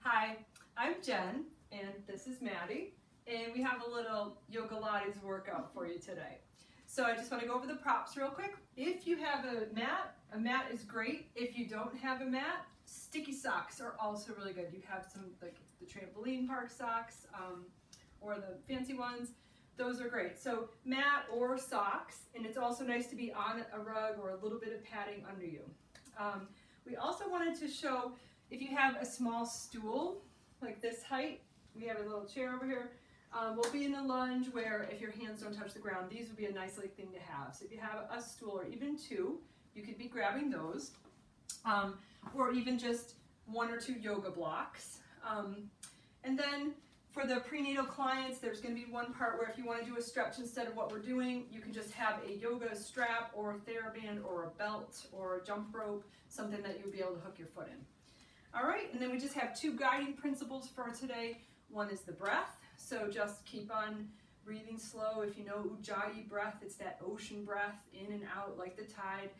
Hi, I'm Jen, and this is Maddie, and we have a little Yoga Pilates workout for you today. So I just want to go over the props real quick. If you have a mat is great. If you don't have a mat, sticky socks are also really good. You have some like the trampoline park socks or the fancy ones. Those are great. So mat or socks, and it's also nice to be on a rug or a little bit of padding under you. We also wanted to show if you have a small stool like this height, we have a little chair over here. We'll be in a lunge where if your hands don't touch the ground, these would be a nice thing to have. So if you have a stool or even two, you could be grabbing those, or even just one or two yoga blocks. And then for the prenatal clients, there's going to be one part where if you want to do a stretch instead of what we're doing, you can just have a yoga strap or a TheraBand or a belt or a jump rope, something that you'll be able to hook your foot in. All right, and then we just have two guiding principles for today. One is the breath, so just keep on breathing slow. If you know Ujjayi breath, it's that ocean breath, in and out like the tide.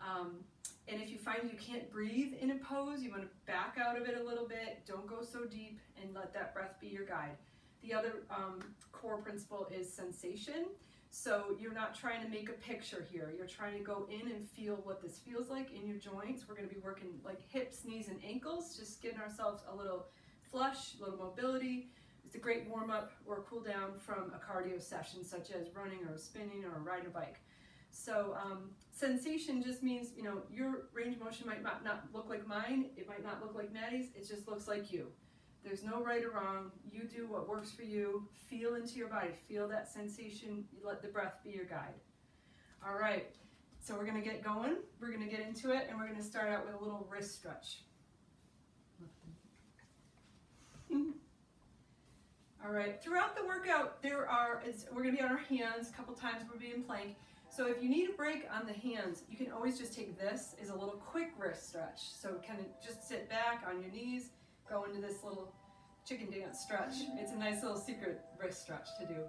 And if you find you can't breathe in a pose, you want to back out of it a little bit, don't go so deep, and let that breath be your guide. The other core principle is sensation. So you're not trying to make a picture here. You're trying to go in and feel what this feels like in your joints. We're going to be working like hips, knees, and ankles, just getting ourselves a little flush, a little mobility. It's a great warm-up or cool down from a cardio session, such as running or spinning or riding a bike. So sensation just means, you know, your range of motion might not look like mine. It might not look like Maddie's. It just looks like you. There's no right or wrong. You do what works for you. Feel into your body. Feel that sensation. You let the breath be your guide. All right, so we're going to get going. We're going to get into it, and we're going to start out with a little wrist stretch. All right, throughout the workout, we're going to be on our hands. A couple times we'll be in plank. So if you need a break on the hands, you can always just take this as a little quick wrist stretch. So kind of just sit back on your knees, go into this little chicken dance stretch. It's a nice little secret wrist stretch to do.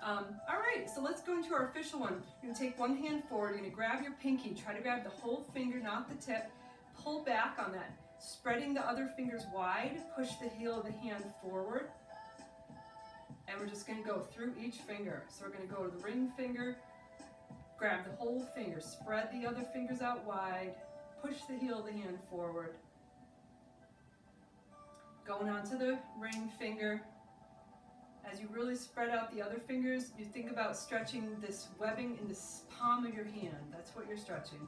All right, so let's go into our official one. You're gonna take one hand forward, you're gonna grab your pinky, try to grab the whole finger, not the tip. Pull back on that, spreading the other fingers wide, push the heel of the hand forward. And we're just gonna go through each finger. So we're gonna go to the ring finger, grab the whole finger, spread the other fingers out wide, push the heel of the hand forward. Going on to the ring finger. As you really spread out the other fingers, you think about stretching this webbing in the palm of your hand. That's what you're stretching.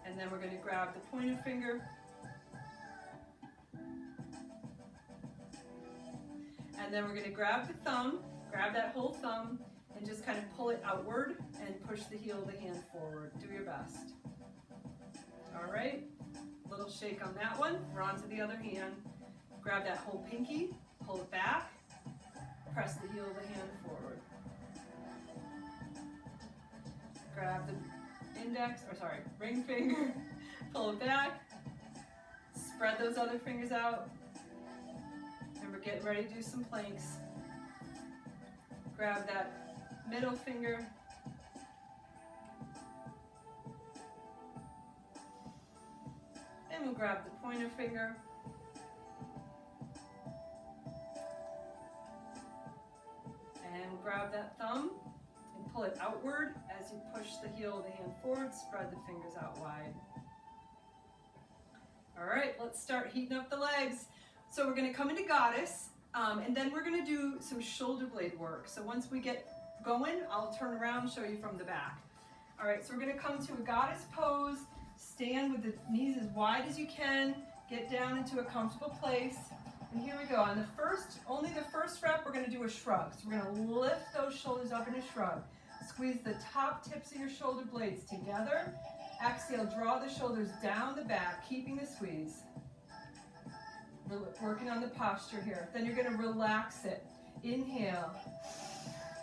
And then we're going to grab the pointer finger. And then we're going to grab the thumb, grab that whole thumb, and just kind of pull it outward and push the heel of the hand forward. Do your best. All right. Little shake on that one. We're on to the other hand. Grab that whole pinky, pull it back, press the heel of the hand forward. Grab the ring finger, pull it back, spread those other fingers out, and we're getting ready to do some planks. Grab that middle finger, and we'll grab the pointer finger. And we'll grab that thumb and pull it outward as you push the heel of the hand forward, spread the fingers out wide. All right, let's start heating up the legs. So we're gonna come into goddess, and then we're gonna do some shoulder blade work. So once we get going, I'll turn around and show you from the back. All right, so we're gonna come to a goddess pose. Stand with the knees as wide as you can. Get down into a comfortable place. And here we go. On only the first rep, we're going to do a shrug. So we're going to lift those shoulders up in a shrug. Squeeze the top tips of your shoulder blades together. Exhale, draw the shoulders down the back, keeping the squeeze. We're working on the posture here. Then you're going to relax it. Inhale.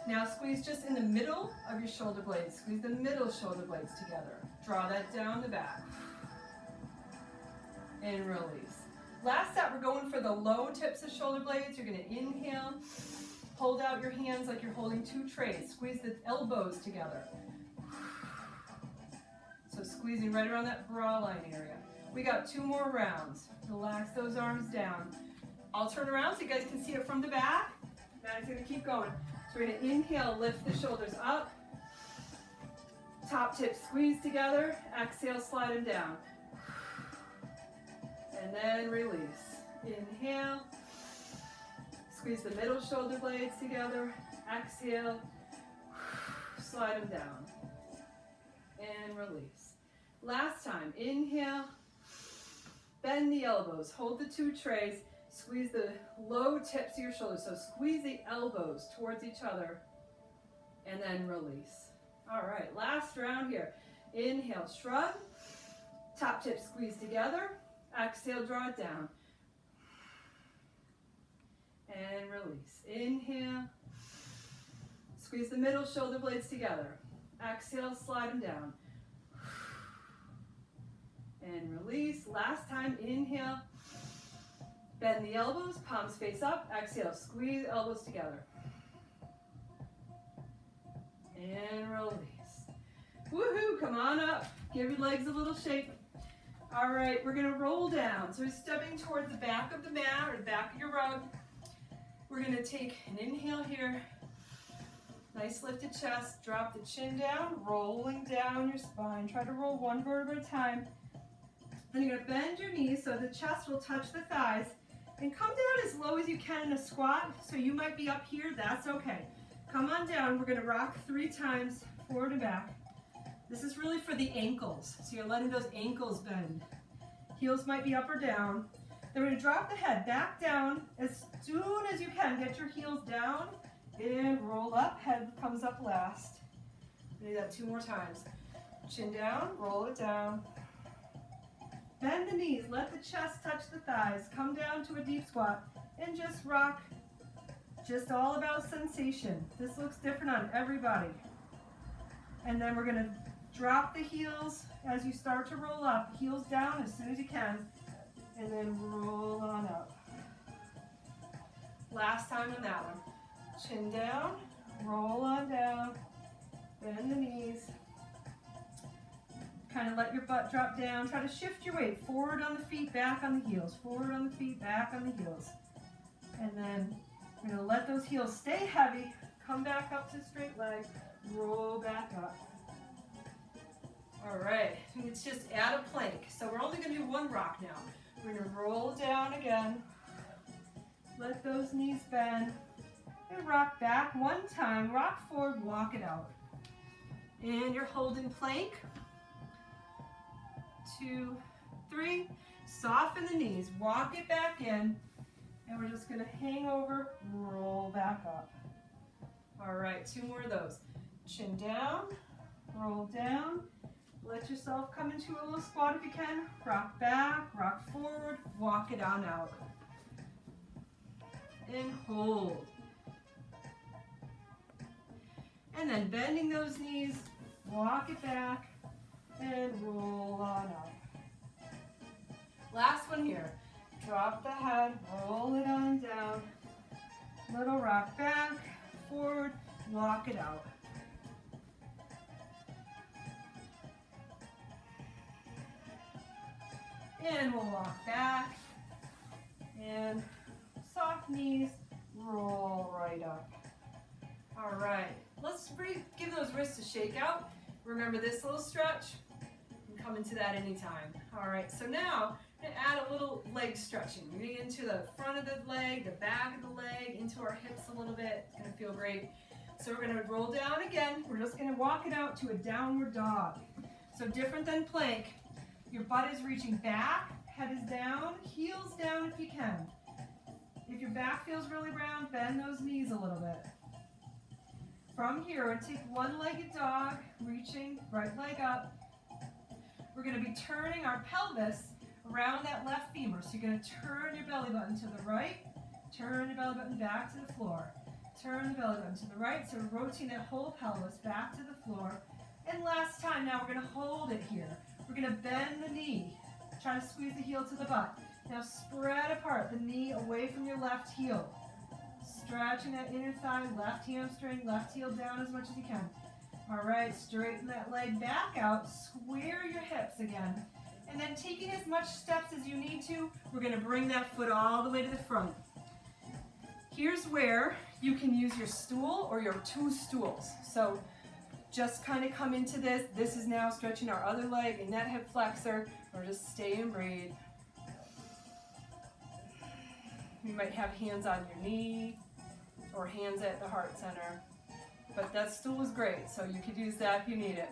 Now squeeze just in the middle of your shoulder blades. Squeeze the middle shoulder blades together. Draw that down the back. And release. Last set, we're going for the low tips of shoulder blades. You're going to inhale. Hold out your hands like you're holding two trays. Squeeze the elbows together. So squeezing right around that bra line area. We got 2 more rounds. Relax those arms down. I'll turn around so you guys can see it from the back. Maddie's gonna keep going. So we're gonna inhale, lift the shoulders up. Top tips squeeze together. Exhale, slide them down. And then release. Inhale. Squeeze the middle shoulder blades together. Exhale. Slide them down. And release. Last time. Inhale. Bend the elbows. Hold the 2 trays. Squeeze the low tips of your shoulders. So squeeze the elbows towards each other. And then release. All right, last round here. Inhale, shrug. Top tips squeeze together. Exhale, draw it down. And release. Inhale. Squeeze the middle shoulder blades together. Exhale, slide them down. And release. Last time, inhale. Bend the elbows, palms face up. Exhale, squeeze elbows together. And release. Woohoo, come on up. Give your legs a little shake. All right, we're gonna roll down. So we're stepping towards the back of the mat or the back of your rug. We're gonna take an inhale here. Nice lifted chest, drop the chin down, rolling down your spine. Try to roll 1 vertebra at a time. Then you're gonna bend your knees so the chest will touch the thighs. And come down as low as you can in a squat. So you might be up here, that's okay. Come on down, we're gonna rock 3 times, forward and back. This is really for the ankles. So you're letting those ankles bend. Heels might be up or down. Then we're gonna drop the head back down as soon as you can. Get your heels down and roll up, head comes up last. Do that 2 more times. Chin down, roll it down. Bend the knees, let the chest touch the thighs. Come down to a deep squat and just rock. Just all about sensation. This looks different on everybody. And then we're gonna drop the heels as you start to roll up. Heels down as soon as you can. And then roll on up. Last time on that one. Chin down, roll on down, bend the knees. Kind of let your butt drop down. Try to shift your weight forward on the feet, back on the heels. Forward on the feet, back on the heels. And then we're gonna let those heels stay heavy. Come back up to straight leg. Roll back up. All right, let's just add a plank. So we're only gonna do 1 rock now. We're gonna roll down again. Let those knees bend. And rock back 1 time. Rock forward, walk it out. And you're holding plank. 2, 3. Soften the knees. Walk it back in. And we're just gonna hang over, roll back up. All right, 2 more of those. Chin down, roll down. Let yourself come into a little squat if you can. Rock back, rock forward, walk it on out. And hold. And then bending those knees, walk it back, and roll on up. Last one here. Drop the head, roll it on down. Little rock back, forward, walk it out. And we'll walk back. And soft knees, roll right up. All right, let's give those wrists a shake out. Remember this little stretch? You can come into that anytime. All right, so now we're gonna add a little leg stretching. We're gonna get into the front of the leg, the back of the leg, into our hips a little bit. It's gonna feel great. So we're gonna roll down again. We're just gonna walk it out to a downward dog. So different than plank. Your butt is reaching back, head is down, heels down if you can. If your back feels really round, bend those knees a little bit. From here, we're gonna take one-legged dog, reaching, right leg up. We're gonna be turning our pelvis around that left femur. So you're gonna turn your belly button to the right, turn your belly button back to the floor. Turn the belly button to the right, so we're rotating that whole pelvis back to the floor. And last time, now we're gonna hold it here. We're gonna bend the knee. Try to squeeze the heel to the butt. Now spread apart the knee away from your left heel. Stretching that inner thigh, left hamstring, left heel down as much as you can. All right, straighten that leg back out. Square your hips again. And then taking as much steps as you need to, we're going to bring that foot all the way to the front. Here's where you can use your stool or your two stools. So just kind of come into this. This is now stretching our other leg and that hip flexor, or just stay and breathe. You might have hands on your knee or hands at the heart center. But that stool is great, so you could use that if you need it.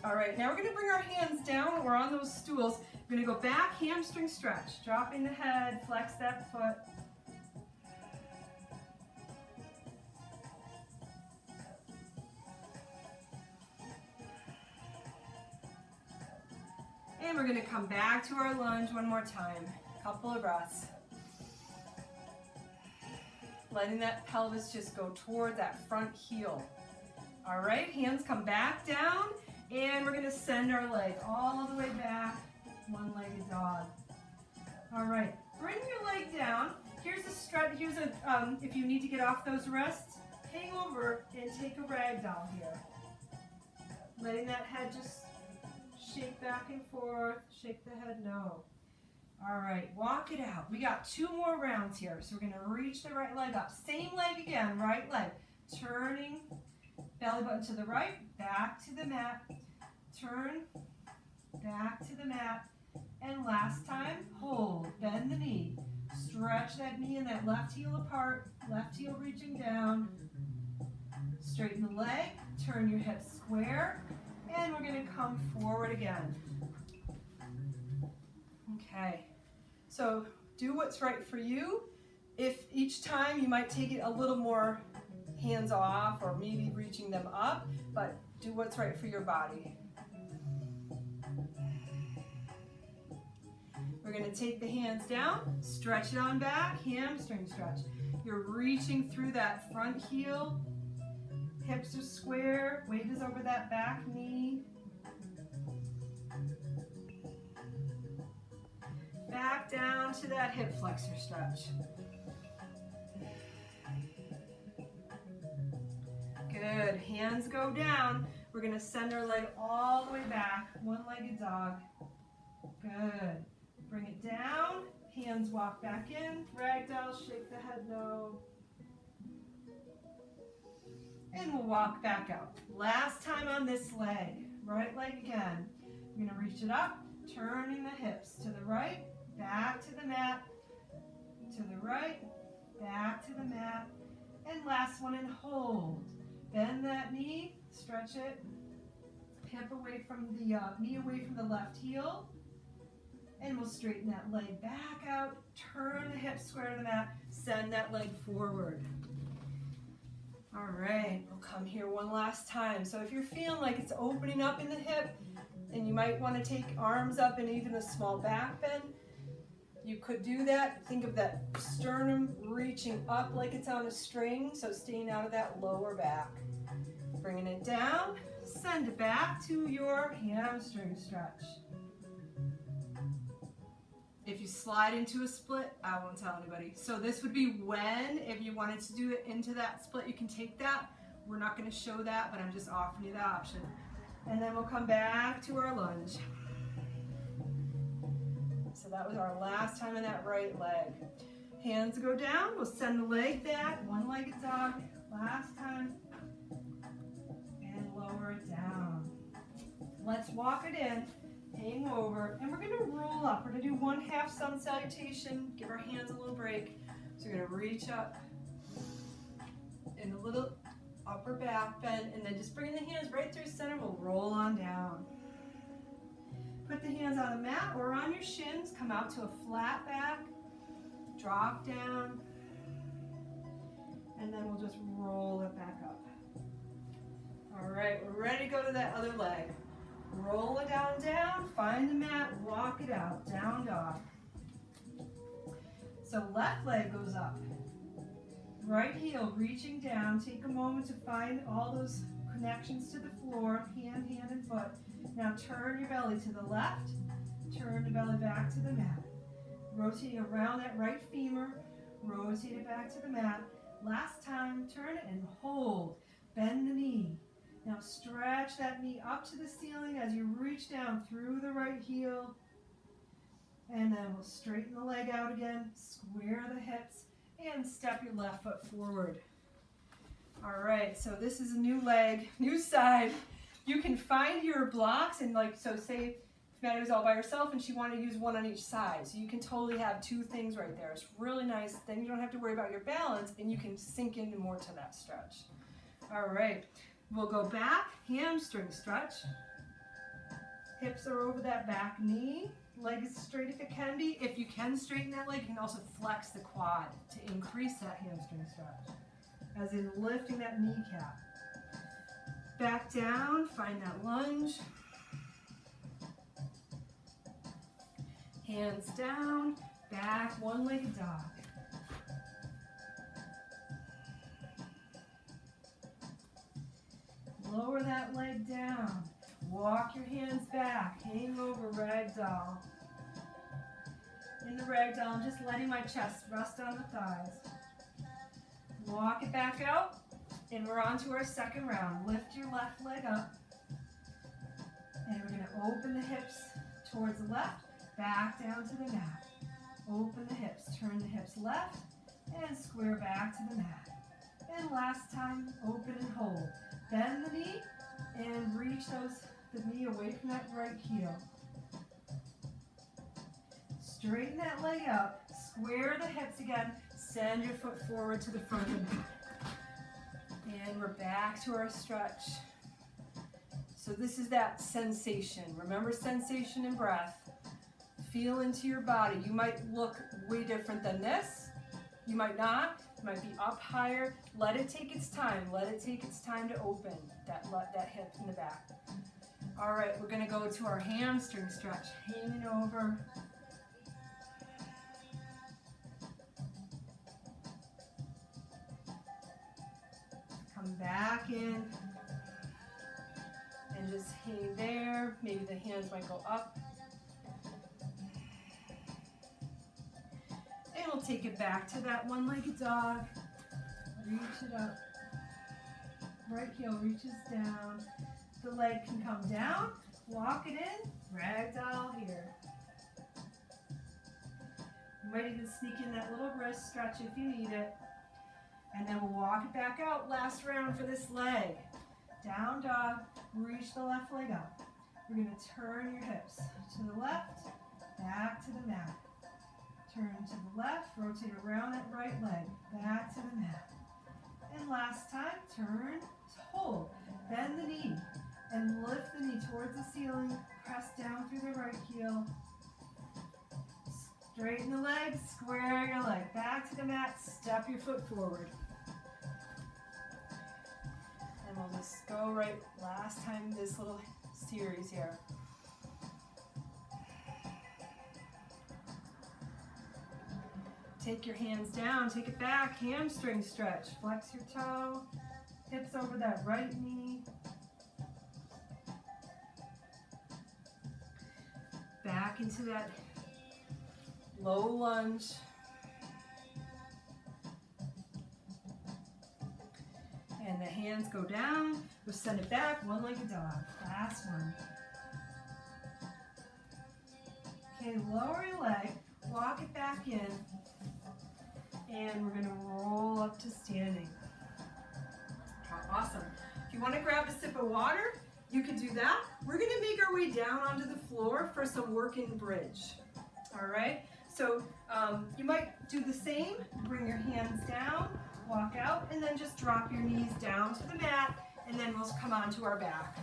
All right, now we're going to bring our hands down. We're on those stools. We're going to go back, hamstring stretch, dropping the head, flex that foot. And we're going to come back to our lunge one more time. Couple of breaths. Letting that pelvis just go toward that front heel. All right, hands come back down, and we're going to send our leg all the way back, one-legged dog. All right, bring your leg down. Here's a stretch. Here's a if you need to get off those rests, hang over and take a ragdoll here. Letting that head just shake back and forth. Shake the head no. All right, walk it out. We got 2 more rounds here. So we're going to reach the right leg up. Same leg again, right leg. Turning, belly button to the right, back to the mat. Turn, back to the mat. And last time, hold, bend the knee. Stretch that knee and that left heel apart. Left heel reaching down. Straighten the leg, turn your hips square. And we're going to come forward again. Okay, so do what's right for you. If each time you might take it a little more hands off or maybe reaching them up, but do what's right for your body. We're going to take the hands down, stretch it on back, hamstring stretch. You're reaching through that front heel, hips are square, weight is over that back knee. Back down to that hip flexor stretch. Good, hands go down. We're gonna send our leg all the way back, one-legged dog. Good, bring it down, hands walk back in, ragdoll, shake the head no. And we'll walk back out. Last time on this leg, right leg again. We're gonna reach it up, turning the hips to the right, back to the mat, to the right, back to the mat, and last one, and hold. Bend that knee, stretch it, hip away from the knee away from the left heel, and we'll straighten that leg back out, turn the hips square to the mat, send that leg forward. All right, we'll come here one last time. So if you're feeling like it's opening up in the hip, and you might want to take arms up and even a small back bend, you could do that. Think of that sternum reaching up like it's on a string, so staying out of that lower back. Bringing it down, send it back to your hamstring stretch. If you slide into a split, I won't tell anybody. So this would be when, if you wanted to do it into that split, you can take that. We're not going to show that, but I'm just offering you that option. And then we'll come back to our lunge. So that was our last time in that right leg. Hands go down, we'll send the leg back, one-legged dog, last time, and lower it down. Let's walk it in, hang over, and we're gonna roll up. We're gonna do one half sun salutation, give our hands a little break. So we're gonna reach up in a little upper back bend, and then just bring the hands right through center, we'll roll on down. Put the hands on the mat or on your shins, come out to a flat back, drop down, and then we'll just roll it back up. All right, we're ready to go to that other leg. Roll it down, find the mat, walk it out, down dog. So left leg goes up, right heel reaching down, take a moment to find all those connections to the floor, hand, and foot. Now turn your belly to the left, turn the belly back to the mat. Rotating around that right femur, rotate it back to the mat. Last time, turn it and hold. Bend the knee. Now stretch that knee up to the ceiling as you reach down through the right heel. And then we'll straighten the leg out again, square the hips, and step your left foot forward. All right, so this is a new leg, new side. You can find your blocks and so say if Maddie was all by herself and she wanted to use one on each side. So you can totally have two things right there. It's really nice. Then you don't have to worry about your balance and you can sink into more to that stretch. All right, we'll go back, hamstring stretch. Hips are over that back knee. Leg is straight if it can be. If you can straighten that leg, you can also flex the quad to increase that hamstring stretch, as in lifting that kneecap. Back down, find that lunge. Hands down, back, one-legged dog. Lower that leg down. Walk your hands back, hang over ragdoll. In the ragdoll, I'm just letting my chest rest on the thighs. Walk it back out, and we're on to our second round. Lift your left leg up, and we're gonna open the hips towards the left, back down to the mat. Open the hips, turn the hips left, and square back to the mat. And last time, open and hold. Bend the knee, and reach the knee away from that right heel. Straighten that leg out, square the hips again, send your foot forward to the front of the knee. And we're back to our stretch. So this is that sensation. Remember sensation and breath. Feel into your body. You might look way different than this. You might not. You might be up higher. Let it take its time. Let it take its time to open that hip in the back. All right, we're gonna go to our hamstring stretch. Hanging over. Come back in. And just hang there. Maybe the hands might go up. And we'll take it back to that one-legged dog. Reach it up. Right heel reaches down. The leg can come down. Walk it in. Ragdoll here. You might even sneak in that little wrist stretch if you need it. And then we'll walk it back out. Last round for this leg. Down dog. Reach the left leg up. We're going to turn your hips to the left, back to the mat. Turn to the left, rotate around that right leg, back to the mat. And last time, turn, hold, bend the knee, and lift the knee towards the ceiling, press down through the right heel. Straighten the legs, square your leg, back to the mat, step your foot forward. And we'll just go right, last time this little series here. Take your hands down, take it back, hamstring stretch. Flex your toe, hips over that right knee. Back into that low lunge. And the hands go down, we'll send it back, one-legged dog. Last one. Okay, lower your leg, walk it back in. And we're gonna roll up to standing. Awesome. If you wanna grab a sip of water, you can do that. We're gonna make our way down onto the floor for some working bridge. All right, so you might do the same. Bring your hands down, walk out, and then just drop your knees down to the mat, and then we'll come onto our back.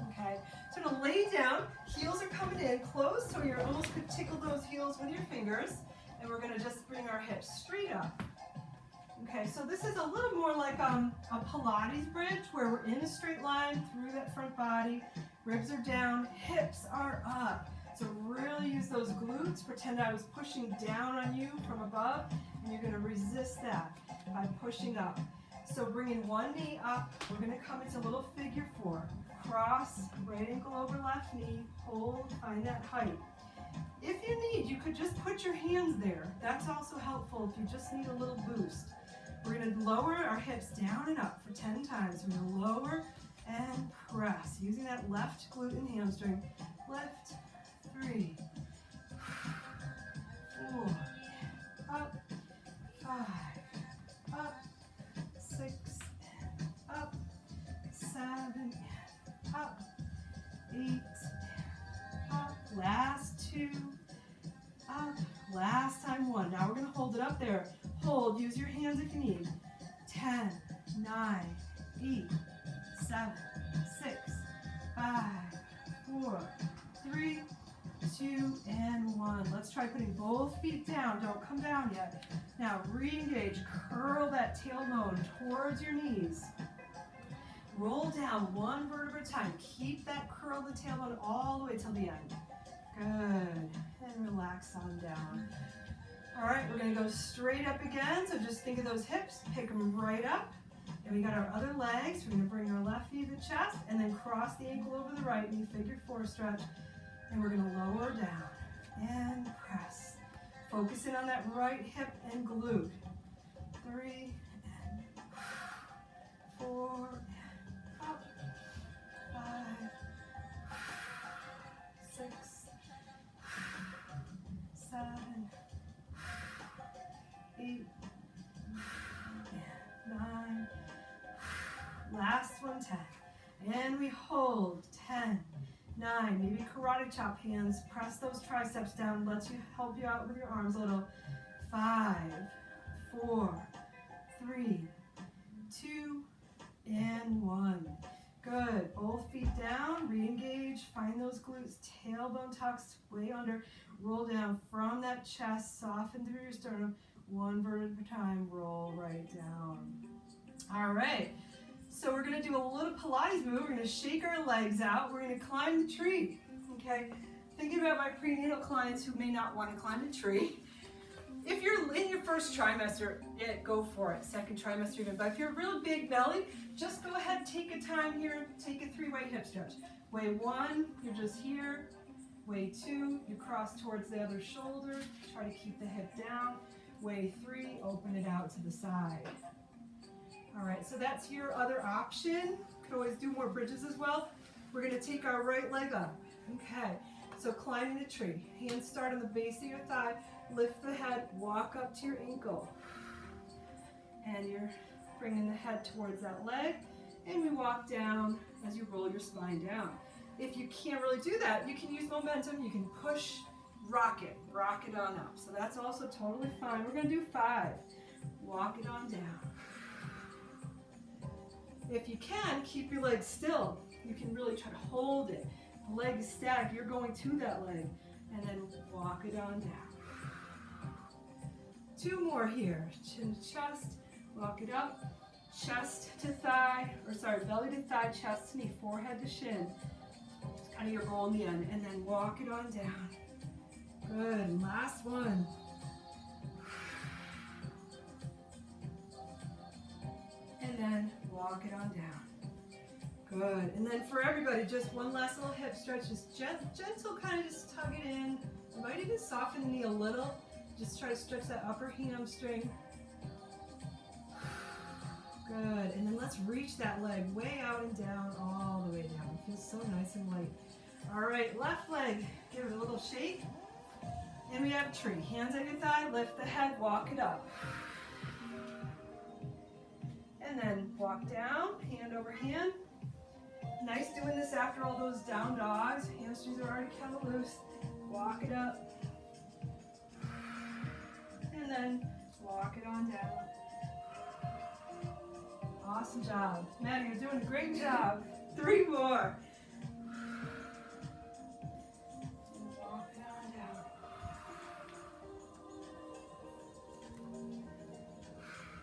Okay, so to lay down, heels are coming in close, so you almost could tickle those heels with your fingers. And we're gonna just bring our hips straight up. Okay, so this is a little more like a Pilates bridge where we're in a straight line through that front body. Ribs are down, hips are up. So really use those glutes. Pretend I was pushing down on you from above, and you're gonna resist that by pushing up. So bringing one knee up, we're gonna come into a little figure four. Cross, right ankle over left knee, hold, find that height. If you need, you could just put your hands there. That's also helpful if you just need a little boost. We're gonna lower our hips down and up for 10 times. We're gonna lower, and press. Using that left glute and hamstring. Lift, 3, 4, up, 5, up, 6, up, 7, up, 8, up, last 2, up, last time 1. Now we're going to hold it up there. Hold, use your hands if you need. 10, 9, 8, 7, 6, 5, 4, 3, 2, and 1. Let's try putting both feet down. Don't come down yet. Now re-engage. Curl that tailbone towards your knees. Roll down 1 vertebra at a time. Keep that curl of the tailbone all the way till the end. Good. And relax on down. All right, we're going to go straight up again. So just think of those hips. Pick them right up. And we got our other legs. We're going to bring our left knee to the chest and then cross the ankle over the right knee, figure 4 stretch. And we're going to lower down and press. Focusing on that right hip and glute. 3, and 4, and up. 5, 6, 7, 8, and 9. Last one, 10. And we hold. 10, 9. Maybe karate chop hands. Press those triceps down. Lets you help you out with your arms a little. 5, 4, 3, 2, and 1. Good. Both feet down. Re-engage. Find those glutes. Tailbone tucks way under. Roll down from that chest. Soften through your sternum. 1 vertebra at a time. Roll right down. All right. So we're going to do a little Pilates move. We're going to shake our legs out. We're going to climb the tree. Okay. Thinking about my prenatal clients who may not want to climb the tree. If you're in your first trimester, yeah, go for it. Second trimester even. But if you're a real big belly, just go ahead, take a time here, take a 3-way hip stretch. Way 1, you're just here. Way 2, you cross towards the other shoulder. Try to keep the hip down. Way 3, open it out to the side. All right, so that's your other option. Could always do more bridges as well. We're gonna take our right leg up. Okay, so climbing the tree. Hands start on the base of your thigh. Lift the head, walk up to your ankle. And you're bringing the head towards that leg. And we walk down as you roll your spine down. If you can't really do that, you can use momentum. You can push, rock it on up. So that's also totally fine. We're gonna do 5. Walk it on down. If you can, keep your legs still. You can really try to hold it. The leg is static, you're going to that leg. And then walk it on down. 2 more here. Chin to chest, walk it up. Chest to thigh, belly to thigh, chest to knee, forehead to shin. It's kind of your goal in the end. And then walk it on down. Good, last one. And then walk it on down. Good, and then for everybody, just one last little hip stretch. Just gentle, kind of just tug it in. You might even soften the knee a little. Just try to stretch that upper hamstring. Good, and then let's reach that leg way out and down, all the way down. It feels so nice and light. All right, left leg, give it a little shake. And we have tree. Hands at your thigh, lift the head, walk it up. And then walk down, hand over hand. Nice doing this after all those down dogs. Hamstrings are already kind of loose. Walk it up. And then walk it on down. Awesome job. Maddie, you're doing a great job. 3 more. Walk it on down.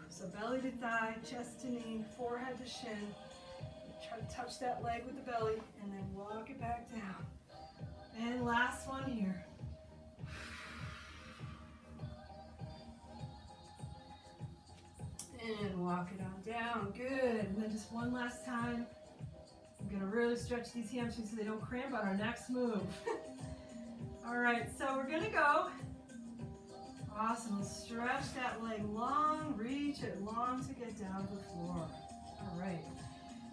So belly to thigh, chest to knee, forehead to shin. Try to touch that leg with the belly and then walk it back down. And last one here. And walk it on down. Good. And then just one last time. I'm going to really stretch these hamstrings so they don't cramp on our next move. All right, so we're going to go. Awesome. Stretch that leg long. Reach it long to get down to the floor. All right.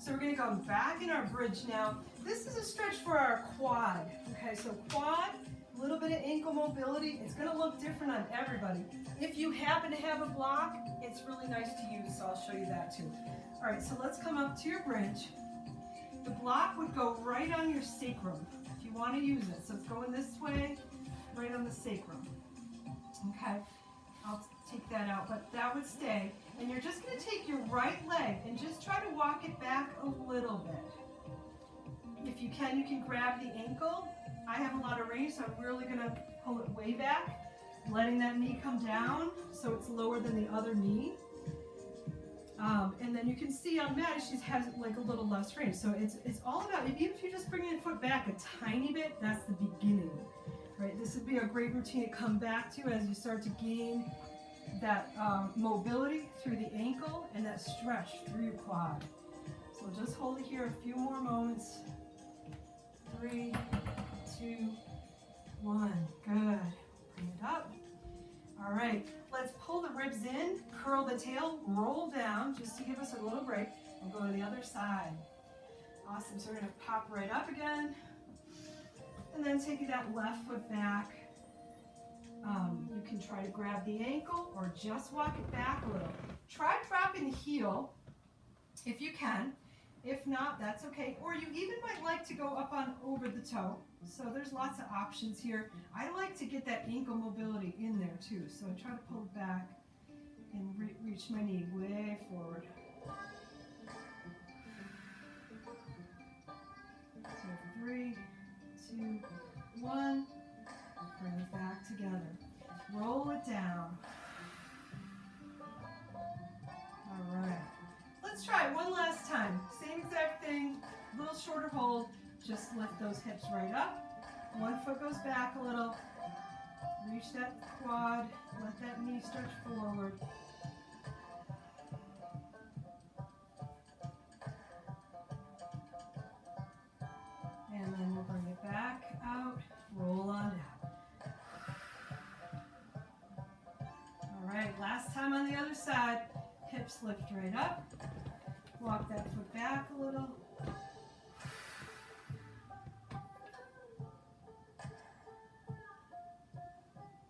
So we're going to go back in our bridge now. This is a stretch for our quad. Okay, so quad, a little bit of ankle mobility. It's going to look different on everybody. If you happen to have a block, it's really nice to use, so I'll show you that too. All right, so let's come up to your bridge. The block would go right on your sacrum if you want to use it. So it's going this way, right on the sacrum. Okay, I'll take that out, but that would stay. And you're just going to take your right leg and just try to walk it back a little bit. If you can grab the ankle. I have a lot of range, so I'm really going to pull it way back, letting that knee come down so it's lower than the other knee. And then you can see on Maddie, she has like a little less range. So it's all about, even if you just bring your foot back a tiny bit, that's the beginning, right? This would be a great routine to come back to as you start to gain that mobility through the ankle and that stretch through your quad. So just hold it here a few more moments. 3, 2, 1, good. Bring it up. All right, let's pull the ribs in, curl the tail, roll down, just to give us a little break, and go to the other side. Awesome, so we're gonna pop right up again, and then take that left foot back. You can try to grab the ankle, or just walk it back a little. Try dropping the heel, if you can. If not, that's okay. Or you even might like to go up on over the toe. So there's lots of options here. I like to get that ankle mobility in there too. So I try to pull it back and reach my knee way forward. So 3, 2, 1. Bring it back together. Roll it down. All right. Let's try it one last time. Same exact thing, a little shorter hold. Just lift those hips right up. One foot goes back a little. Reach that quad. Let that knee stretch forward. And then we'll bring it back out. Roll on down. All right, last time on the other side. Hips lift right up. Walk that foot back a little.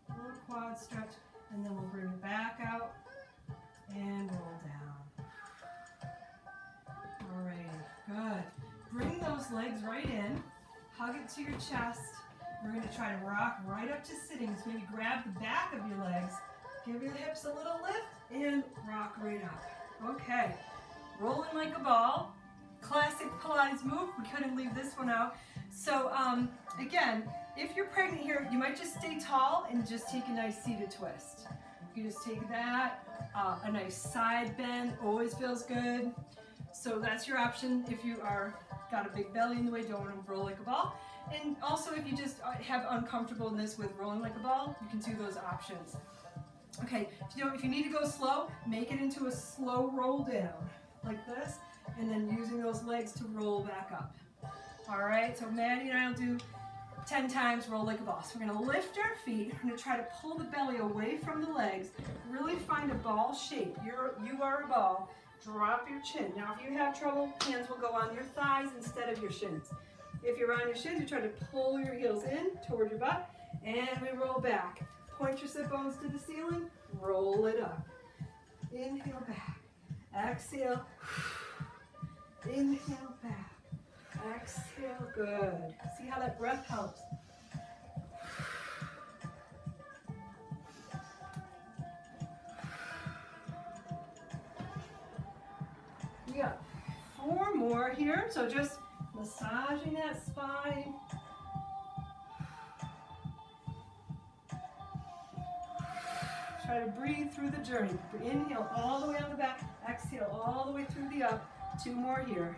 A little quad stretch, and then we'll bring it back out and roll down. All right, good. Bring those legs right in. Hug it to your chest. We're going to try to rock right up to sitting. So maybe grab the back of your legs. Give your hips a little lift and rock right up. Okay, rolling like a ball. Classic Pilates move. We couldn't leave this one out. So again, if you're pregnant here, you might just stay tall and just take a nice seated twist. You just take that, a nice side bend, always feels good. So that's your option if you are got a big belly in the way, don't want to roll like a ball. And also if you just have uncomfortableness with rolling like a ball, you can do those options. Okay, if you need to go slow, make it into a slow roll down, like this, and then using those legs to roll back up. All right, so Maddie and I will do 10 times roll like a ball. So we're gonna lift our feet, we're gonna try to pull the belly away from the legs, really find a ball shape. You are a ball, drop your chin. Now if you have trouble, hands will go on your thighs instead of your shins. If you're on your shins, you try to pull your heels in toward your butt, and we roll back. Point your sit bones to the ceiling, roll it up. Inhale back, exhale, inhale back, exhale, good. See how that breath helps. We got 4 more here, so just massaging that spine. Try to breathe through the journey. Inhale all the way on the back, exhale all the way through the up. 2 more here.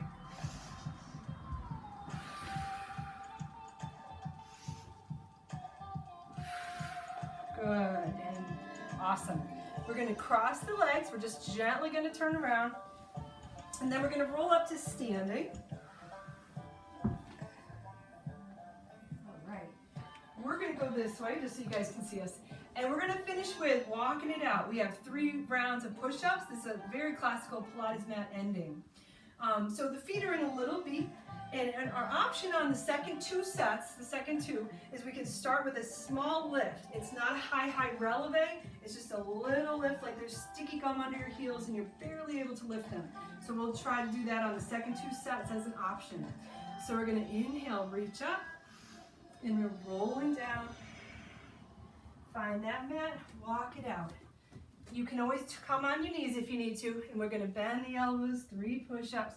Good, and awesome. We're gonna cross the legs. We're just gently gonna turn around. And then we're gonna roll up to standing. All right. We're gonna go this way just so you guys can see us. And we're gonna finish with walking it out. We have 3 rounds of push-ups. This is a very classical Pilates mat ending. So the feet are in a little V, and our option on the second two sets, is we can start with a small lift. It's not a high releve, it's just a little lift, like there's sticky gum under your heels and you're barely able to lift them. So we'll try to do that on the second two sets as an option. So we're gonna inhale, reach up, and we're rolling down. Find that mat, walk it out. You can always come on your knees if you need to, and we're gonna bend the elbows, 3 push-ups.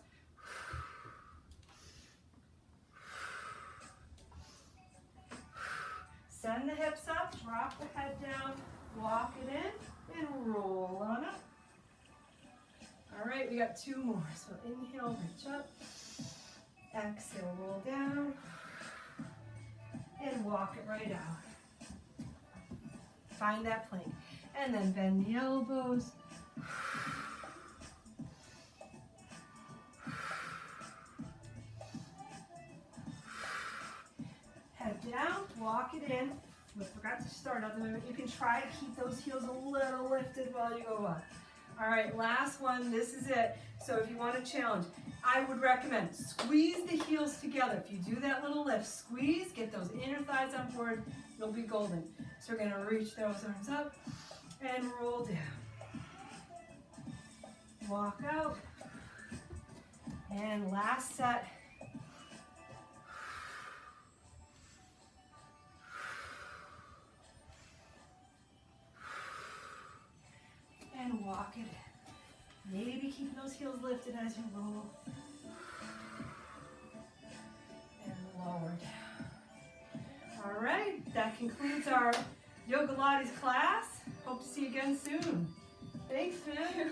Send the hips up, drop the head down, walk it in, and roll on up. All right, we got 2 more. So inhale, reach up. Exhale, roll down. And walk it right out. Find that plank. And then bend the elbows. Head down, walk it in. We forgot to start at the moment. You can try to keep those heels a little lifted while you go up. All right, last one, this is it. So if you want to challenge, I would recommend squeeze the heels together. If you do that little lift, squeeze, get those inner thighs on board, you'll be golden. So we're gonna reach those arms up and roll down. Walk out. And last set. And walk it in. Maybe keep those heels lifted as you roll. And lower down. All right, that concludes our Yoga Pilates class. Hope to see you again soon. Thanks, man.